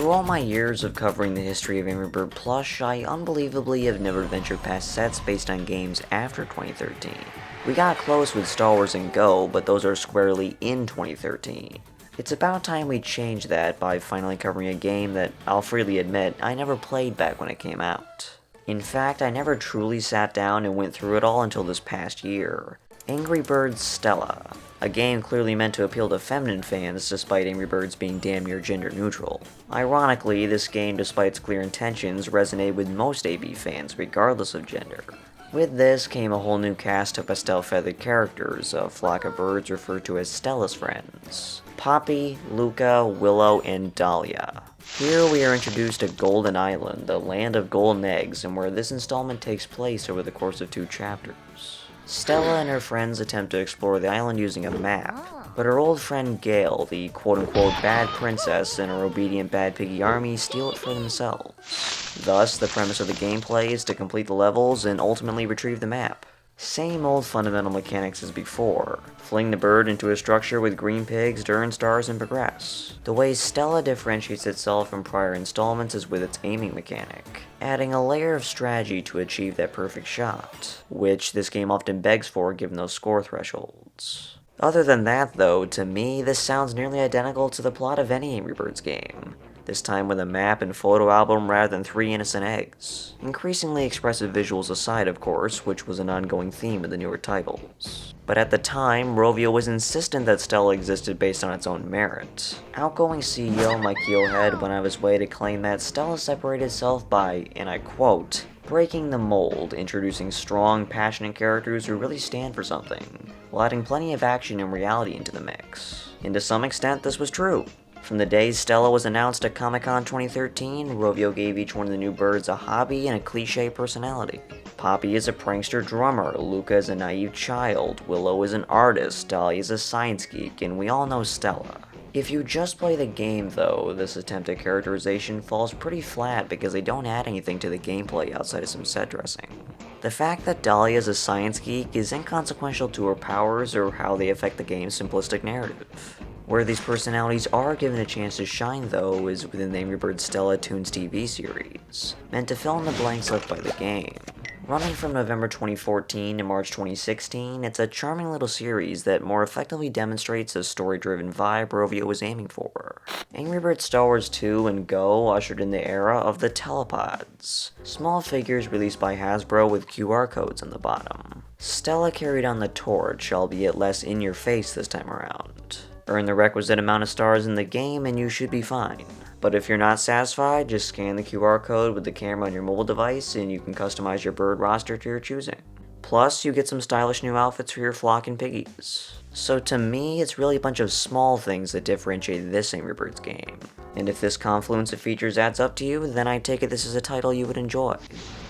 Through all my years of covering the history of Angry Bird Plush, I unbelievably have never ventured past sets based on games after 2013. We got close with Star Wars and Go, but those are squarely in 2013. It's about time we changed that by finally covering a game that, I'll freely admit, I never played back when it came out. In fact, I never truly sat down and went through it all until this past year. Angry Birds Stella, a game clearly meant to appeal to feminine fans despite Angry Birds being damn near gender neutral. Ironically, this game, despite its clear intentions, resonated with most AB fans regardless of gender. With this came a whole new cast of pastel-feathered characters, a flock of birds referred to as Stella's Friends. Poppy, Luca, Willow, and Dahlia. Here we are introduced to Golden Island, the land of golden eggs, and where this installment takes place over the course of 2 chapters. Stella and her friends attempt to explore the island using a map, but her old friend Gale, the quote-unquote bad princess, and her obedient bad piggy army steal it for themselves. Thus, the premise of the gameplay is to complete the levels and ultimately retrieve the map. Same old fundamental mechanics as before. Fling the bird into a structure with green pigs, turn stars, and progress. The way Stella differentiates itself from prior installments is with its aiming mechanic, adding a layer of strategy to achieve that perfect shot, which this game often begs for given those score thresholds. Other than that though, to me, this sounds nearly identical to the plot of any Angry Birds game. This time with a map and photo album rather than 3 innocent eggs. Increasingly expressive visuals aside, of course, which was an ongoing theme of the newer titles. But at the time, Rovio was insistent that Stella existed based on its own merit. Outgoing CEO Mike Keelhead went out of his way to claim that Stella separated itself by, and I quote, breaking the mold, introducing strong, passionate characters who really stand for something, while adding plenty of action and reality into the mix. And to some extent, this was true. From the day Stella was announced at Comic-Con 2013, Rovio gave each one of the new birds a hobby and a cliché personality. Poppy is a prankster drummer, Luca is a naive child, Willow is an artist, Dahlia is a science geek, and we all know Stella. If you just play the game though, this attempt at characterization falls pretty flat because they don't add anything to the gameplay outside of some set dressing. The fact that Dahlia is a science geek is inconsequential to her powers or how they affect the game's simplistic narrative. Where these personalities are given a chance to shine though is within the Angry Birds Stella Toons TV series, meant to fill in the blanks left by the game. Running from November 2014 to March 2016, it's a charming little series that more effectively demonstrates the story-driven vibe Rovio was aiming for. Angry Birds Star Wars 2 and Go ushered in the era of the telepods, small figures released by Hasbro with QR codes on the bottom. Stella carried on the torch, albeit less in-your-face this time around. Earn the requisite amount of stars in the game and you should be fine. But if you're not satisfied, just scan the QR code with the camera on your mobile device and you can customize your bird roster to your choosing. Plus, you get some stylish new outfits for your flock and piggies. So to me, it's really a bunch of small things that differentiate this Angry Birds game. And if this confluence of features adds up to you, then I take it this is a title you would enjoy.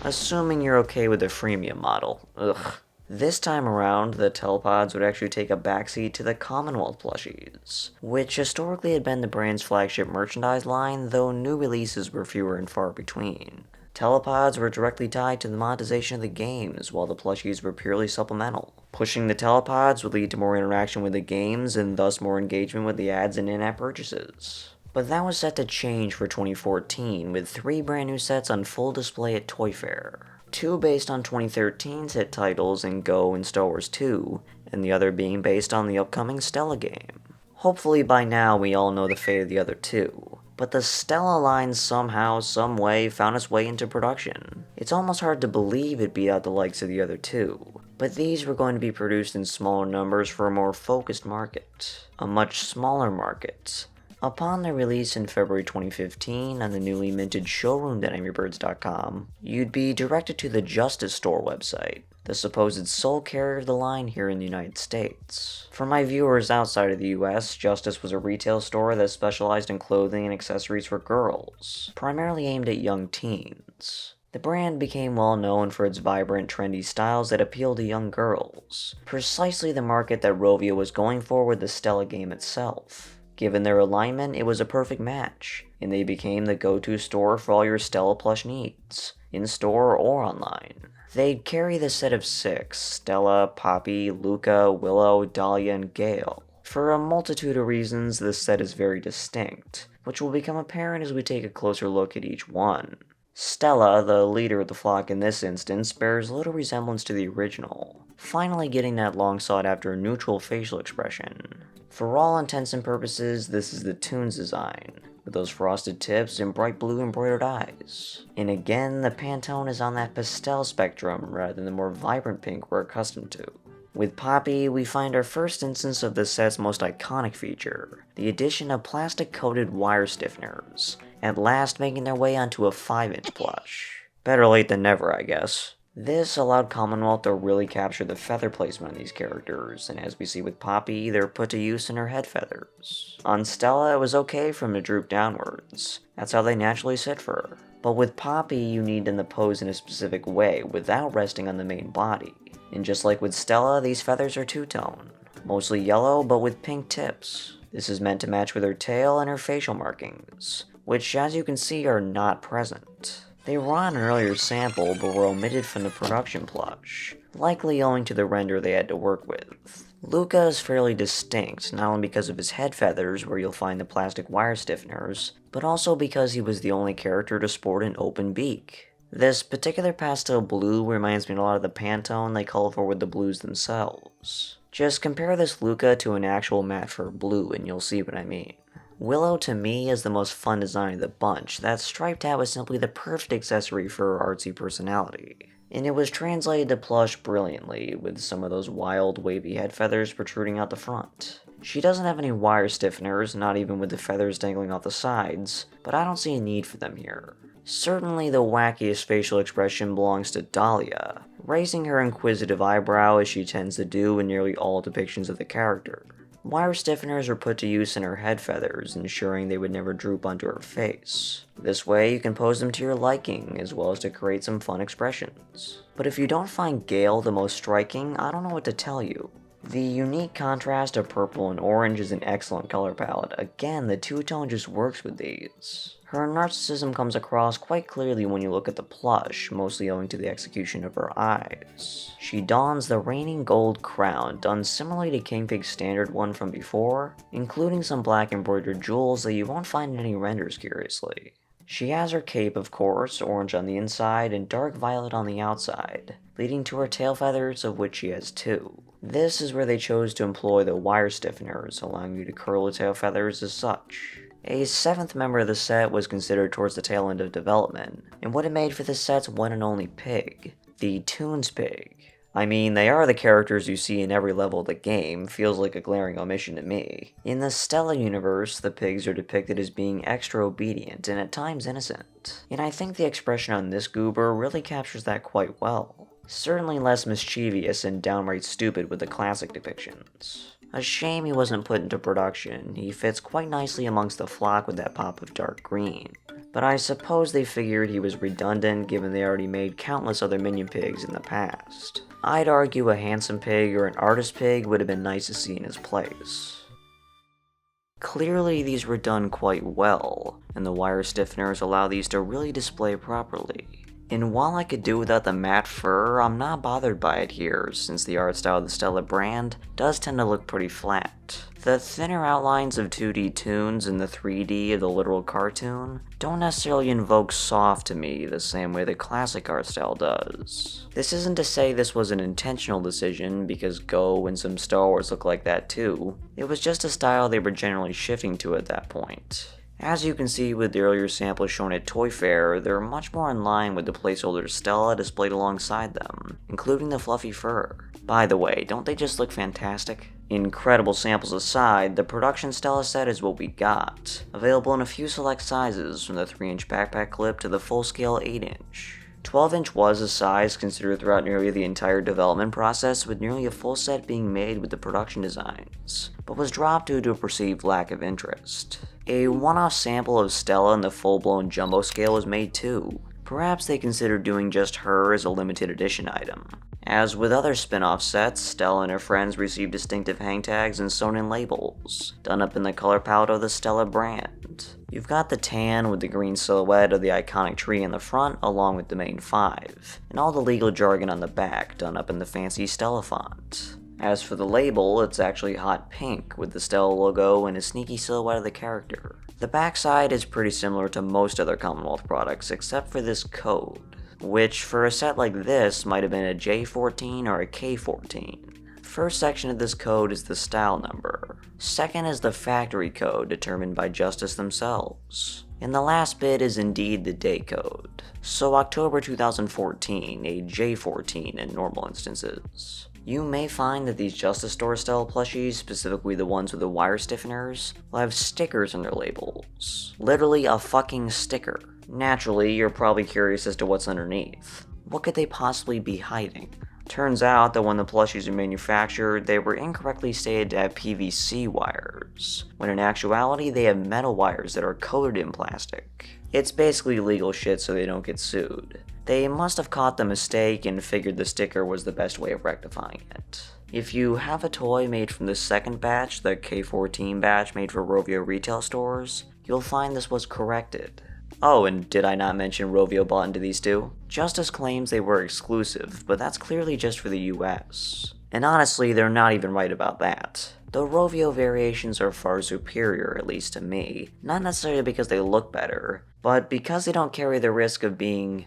Assuming you're okay with the freemium model. Ugh. This time around, the telepods would actually take a backseat to the Commonwealth plushies, which historically had been the brand's flagship merchandise line, though new releases were fewer and far between. Telepods were directly tied to the monetization of the games, while the plushies were purely supplemental. Pushing the telepods would lead to more interaction with the games, and thus more engagement with the ads and in-app purchases. But that was set to change for 2014, with 3 brand new sets on full display at Toy Fair. 2 based on 2013's hit titles in Go and Star Wars 2, and the other being based on the upcoming Stella game. Hopefully by now we all know the fate of the other 2, but the Stella line somehow, someway found its way into production. It's almost hard to believe it beat out the likes of the other 2, but these were going to be produced in smaller numbers for a more focused market. A much smaller market. Upon their release in February 2015 on the newly minted showroom.angrybirds.com, you'd be directed to the Justice Store website, the supposed sole carrier of the line here in the United States. For my viewers outside of the US, Justice was a retail store that specialized in clothing and accessories for girls, primarily aimed at young teens. The brand became well known for its vibrant, trendy styles that appeal to young girls, precisely the market that Rovio was going for with the Stella game itself. Given their alignment, it was a perfect match, and they became the go-to store for all your Stella plush needs, in-store or online. They'd carry the set of 6, Stella, Poppy, Luca, Willow, Dahlia, and Gale. For a multitude of reasons, this set is very distinct, which will become apparent as we take a closer look at each one. Stella, the leader of the flock in this instance, bears little resemblance to the original, finally getting that long sought after neutral facial expression. For all intents and purposes, this is the Toon's design, with those frosted tips and bright blue embroidered eyes. And again, the Pantone is on that pastel spectrum rather than the more vibrant pink we're accustomed to. With Poppy, we find our first instance of the set's most iconic feature, the addition of plastic-coated wire stiffeners, at last making their way onto a 5-inch plush. Better late than never, I guess. This allowed Commonwealth to really capture the feather placement on these characters, and as we see with Poppy, they're put to use in her head feathers. On Stella, it was okay for them to droop downwards. That's how they naturally sit for her. But with Poppy, you need them to pose in a specific way without resting on the main body. And just like with Stella, these feathers are two-tone, mostly yellow but with pink tips. This is meant to match with her tail and her facial markings, which as you can see are not present. They were on an earlier sample but were omitted from the production plush, likely owing to the render they had to work with. Luca is fairly distinct, not only because of his head feathers where you'll find the plastic wire stiffeners, but also because he was the only character to sport an open beak. This particular pastel blue reminds me a lot of the Pantone they call for with the blues themselves. Just compare this Luca to an actual matte fur blue and you'll see what I mean. Willow to me is the most fun design of the bunch. That striped hat was simply the perfect accessory for her artsy personality. And it was translated to plush brilliantly, with some of those wild wavy head feathers protruding out the front. She doesn't have any wire stiffeners, not even with the feathers dangling off the sides, but I don't see a need for them here. Certainly the wackiest facial expression belongs to Dahlia, raising her inquisitive eyebrow as she tends to do in nearly all depictions of the character. Wire stiffeners are put to use in her head feathers, ensuring they would never droop onto her face. This way you can pose them to your liking, as well as to create some fun expressions. But if you don't find Gale the most striking, I don't know what to tell you. The unique contrast of purple and orange is an excellent color palette. Again, the two-tone just works with these. Her narcissism comes across quite clearly when you look at the plush, mostly owing to the execution of her eyes. She dons the reigning gold crown, done similarly to King Pig's standard one from before, including some black embroidered jewels that you won't find in any renders, curiously. She has her cape, of course, orange on the inside and dark violet on the outside, leading to her tail feathers, of which she has two. This is where they chose to employ the wire stiffeners, allowing you to curl the tail feathers as such. A 7th member of the set was considered towards the tail end of development, and would have made for the set's one and only pig, the Toon's pig. I mean, they are the characters you see in every level of the game, feels like a glaring omission to me. In the Stella universe, the pigs are depicted as being extra obedient and at times innocent, and I think the expression on this goober really captures that quite well. Certainly less mischievous and downright stupid with the classic depictions. A shame he wasn't put into production. He fits quite nicely amongst the flock with that pop of dark green. But I suppose they figured he was redundant given they already made countless other minion pigs in the past. I'd argue a handsome pig or an artist pig would have been nice to see in his place. Clearly these were done quite well, and the wire stiffeners allow these to really display properly. And while I could do without the matte fur, I'm not bothered by it here, since the art style of the Stella brand does tend to look pretty flat. The thinner outlines of 2D Toons and the 3D of the literal cartoon don't necessarily invoke soft to me the same way the classic art style does. This isn't to say this was an intentional decision, because Go and some Star Wars look like that too. It was just a style they were generally shifting to at that point. As you can see with the earlier samples shown at Toy Fair, they're much more in line with the placeholder Stella displayed alongside them, including the fluffy fur. By the way, don't they just look fantastic? Incredible samples aside, the production Stella set is what we got, available in a few select sizes from the 3-inch backpack clip to the full-scale 8-inch. 12-inch was a size considered throughout nearly the entire development process, with nearly a full set being made with the production designs, but was dropped due to a perceived lack of interest. A one-off sample of Stella in the full-blown jumbo scale was made too. Perhaps they considered doing just her as a limited edition item. As with other spin-off sets, Stella and her friends received distinctive hang tags and sewn-in labels, done up in the color palette of the Stella brand. You've got the tan with the green silhouette of the iconic tree in the front, along with the main 5, and all the legal jargon on the back, done up in the fancy Stella font. As for the label, it's actually hot pink with the Stella logo and a sneaky silhouette of the character. The backside is pretty similar to most other Commonwealth products except for this code, which for a set like this might have been a J14 or a K14. First section of this code is the style number. Second is the factory code determined by Justice themselves. And the last bit is indeed the day code. So October 2014, a J14 in normal instances. You may find that these Justice Store style plushies, specifically the ones with the wire stiffeners, will have stickers on their labels. Literally a fucking sticker. Naturally, you're probably curious as to what's underneath. What could they possibly be hiding? Turns out that when the plushies were manufactured, they were incorrectly stated to have PVC wires, when in actuality they have metal wires that are coated in plastic. It's basically legal shit so they don't get sued. They must have caught the mistake and figured the sticker was the best way of rectifying it. If you have a toy made from the second batch, the K14 batch made for Rovio retail stores, you'll find this was corrected. Oh, and did I not mention Rovio bought into these too? Justice claims they were exclusive, but that's clearly just for the US. And honestly, they're not even right about that. The Rovio variations are far superior, at least to me, not necessarily because they look better, but because they don't carry the risk of being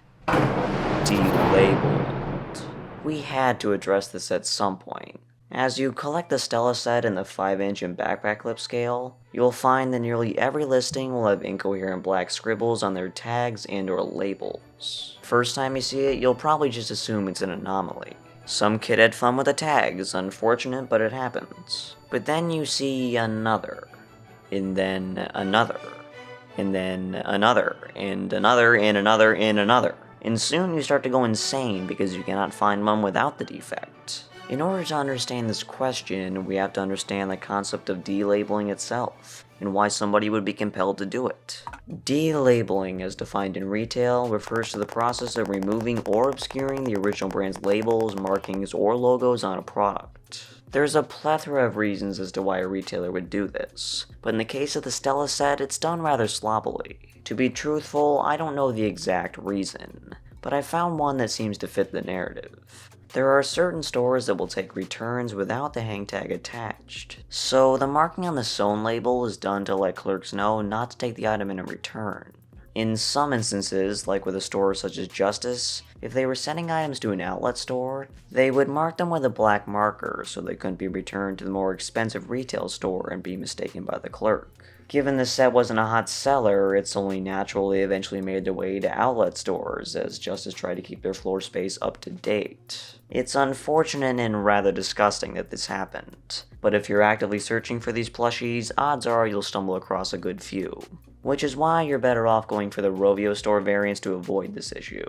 delabeled. We had to address this at some point. As you collect the Stella set in the 5-inch and backpack clip scale, you'll find that nearly every listing will have incoherent black scribbles on their tags and or labels. First time you see it, you'll probably just assume it's an anomaly. Some kid had fun with the tags, unfortunate but it happens. But then you see another, and then another, and then another, and another, and another, and another. And soon you start to go insane because you cannot find one without the defect. In order to understand this question, we have to understand the concept of delabeling itself, and why somebody would be compelled to do it. Delabeling, as defined in retail, refers to the process of removing or obscuring the original brand's labels, markings, or logos on a product. There's a plethora of reasons as to why a retailer would do this, but in the case of the Stella set, it's done rather sloppily. To be truthful, I don't know the exact reason, but I found one that seems to fit the narrative. There are certain stores that will take returns without the hang tag attached, so the marking on the sewn label is done to let clerks know not to take the item in a return. In some instances, like with a store such as Justice, if they were sending items to an outlet store, they would mark them with a black marker so they couldn't be returned to the more expensive retail store and be mistaken by the clerk. Given the set wasn't a hot seller, it's only natural they eventually made their way to outlet stores, as Justice tried to keep their floor space up to date. It's unfortunate and rather disgusting that this happened, but if you're actively searching for these plushies, odds are you'll stumble across a good few. Which is why you're better off going for the Rovio store variants to avoid this issue.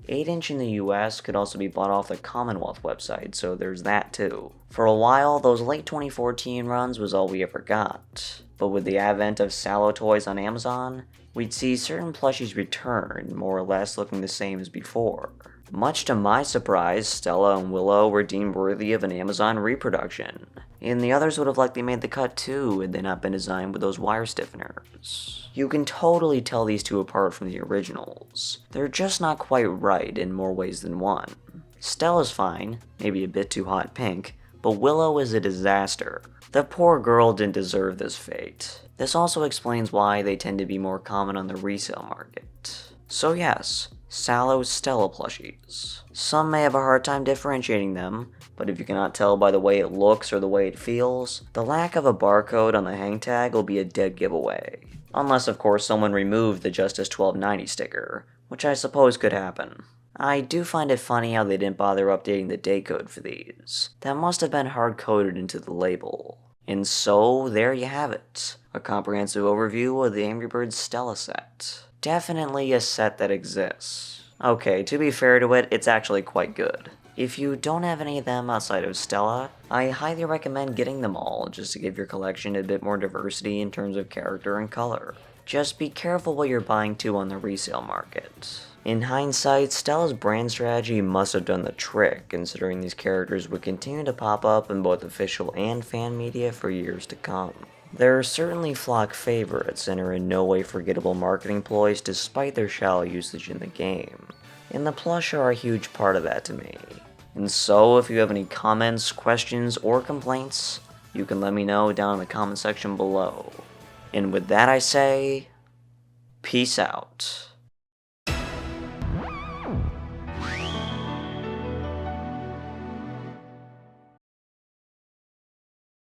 8-inch in the US could also be bought off the Commonwealth website, so there's that too. For a while, those late 2014 runs was all we ever got. But with the advent of Salo toys on Amazon, we'd see certain plushies return, more or less looking the same as before. Much to my surprise, Stella and Willow were deemed worthy of an Amazon reproduction, and the others would have likely made the cut too had they not been designed with those wire stiffeners. You can totally tell these two apart from the originals. They're just not quite right in more ways than one. Stella's fine, maybe a bit too hot pink, but Willow is a disaster. The poor girl didn't deserve this fate. This also explains why they tend to be more common on the resale market. So yes, Salo Stella plushies. Some may have a hard time differentiating them, but if you cannot tell by the way it looks or the way it feels, the lack of a barcode on the hang tag will be a dead giveaway. Unless of course someone removed the Justice 1290 sticker, which I suppose could happen. I do find it funny how they didn't bother updating the day code for these. That must have been hard-coded into the label. And so, there you have it. A comprehensive overview of the Angry Birds Stella set. Definitely a set that exists. Okay, to be fair to it, it's actually quite good. If you don't have any of them outside of Stella, I highly recommend getting them all, just to give your collection a bit more diversity in terms of character and color. Just be careful what you're buying too on the resale market. In hindsight, Stella's brand strategy must have done the trick, considering these characters would continue to pop up in both official and fan media for years to come. There are certainly flock favorites and are in no way forgettable marketing ploys despite their shallow usage in the game, and the plush are a huge part of that to me. And so, if you have any comments, questions, or complaints, you can let me know down in the comment section below. And with that I say, peace out.